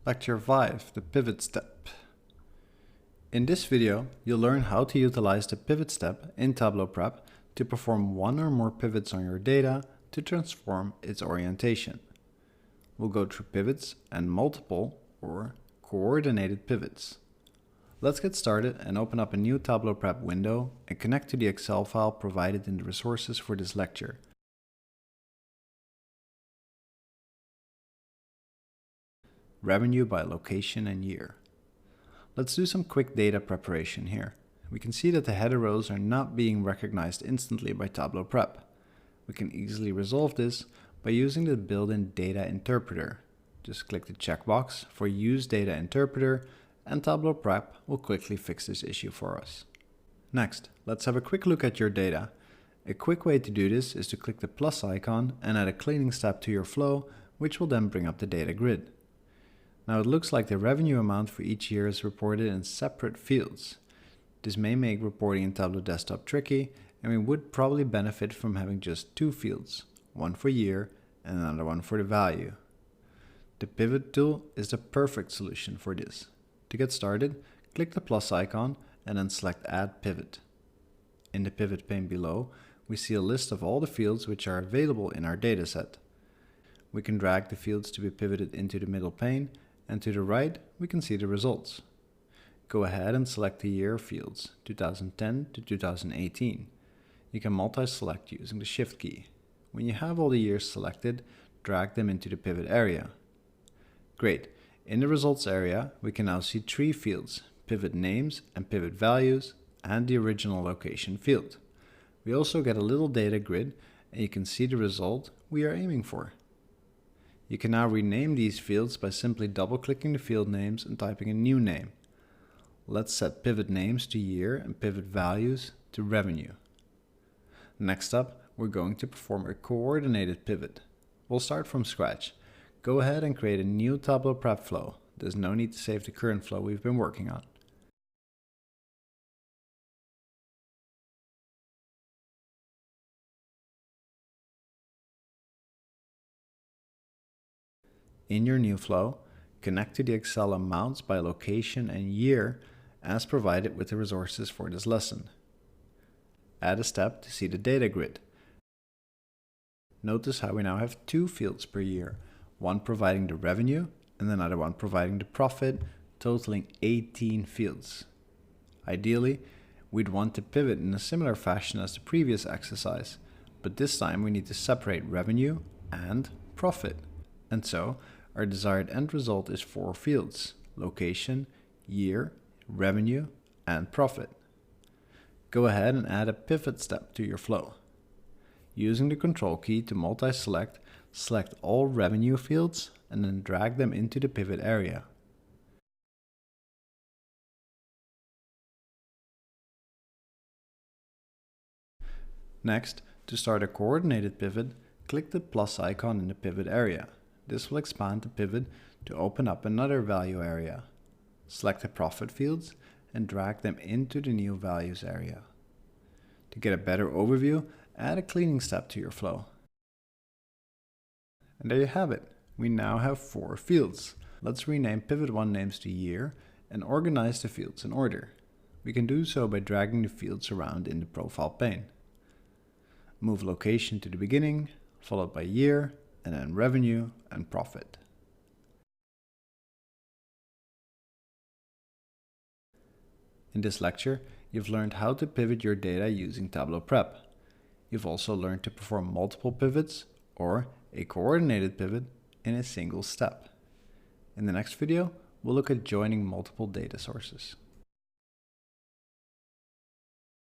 Lecture 5, the pivot step. In this video, you'll learn how to utilize the pivot step in Tableau Prep to perform one or more pivots on your data to transform its orientation. We'll go through pivots and multiple or coordinated pivots. Let's get started and open up a new Tableau Prep window and connect to the Excel file provided in the resources for this lecture. Revenue by location and year. Let's do some quick data preparation here. We can see that the header rows are not being recognized instantly by Tableau Prep. We can easily resolve this by using the built-in data interpreter. Just click the checkbox for Use Data Interpreter and Tableau Prep will quickly fix this issue for us. Next, let's have a quick look at your data. A quick way to do this is to click the plus icon and add a cleaning step to your flow, which will then bring up the data grid. Now it looks like the revenue amount for each year is reported in separate fields. This may make reporting in Tableau Desktop tricky, and we would probably benefit from having just two fields, one for year and another one for the value. The pivot tool is the perfect solution for this. To get started, click the plus icon and then select Add Pivot. In the pivot pane below, we see a list of all the fields which are available in our dataset. We can drag the fields to be pivoted into the middle pane, and to the right, we can see the results. Go ahead and select the year fields, 2010 to 2018. You can multi-select using the Shift key. When you have all the years selected, drag them into the pivot area. Great. In the results area, we can now see three fields, pivot names and pivot values, and the original location field. We also get a little data grid, and you can see the result we are aiming for. You can now rename these fields by simply double-clicking the field names and typing a new name. Let's set pivot names to year and pivot values to revenue. Next up, we're going to perform a coordinated pivot. We'll start from scratch. Go ahead and create a new Tableau Prep flow. There's no need to save the current flow we've been working on. In your new flow, connect to the Excel amounts by location and year as provided with the resources for this lesson. Add a step to see the data grid. Notice how we now have two fields per year, one providing the revenue and another one providing the profit, totaling 18 fields. Ideally, we'd want to pivot in a similar fashion as the previous exercise, but this time we need to separate revenue and profit. And so, our desired end result is four fields: location, year, revenue, and profit. Go ahead and add a pivot step to your flow. Using the Control key to multi-select, select all revenue fields and then drag them into the pivot area. Next, to start a coordinated pivot, click the plus icon in the pivot area. This will expand the pivot to open up another value area. Select the profit fields and drag them into the new values area. To get a better overview, add a cleaning step to your flow. And there you have it. We now have four fields. Let's rename Pivot 1 names to year and organize the fields in order. We can do so by dragging the fields around in the profile pane. Move location to the beginning, followed by year, and then revenue and profit. In this lecture, you've learned how to pivot your data using Tableau Prep. You've also learned to perform multiple pivots or a coordinated pivot in a single step. In the next video, we'll look at joining multiple data sources.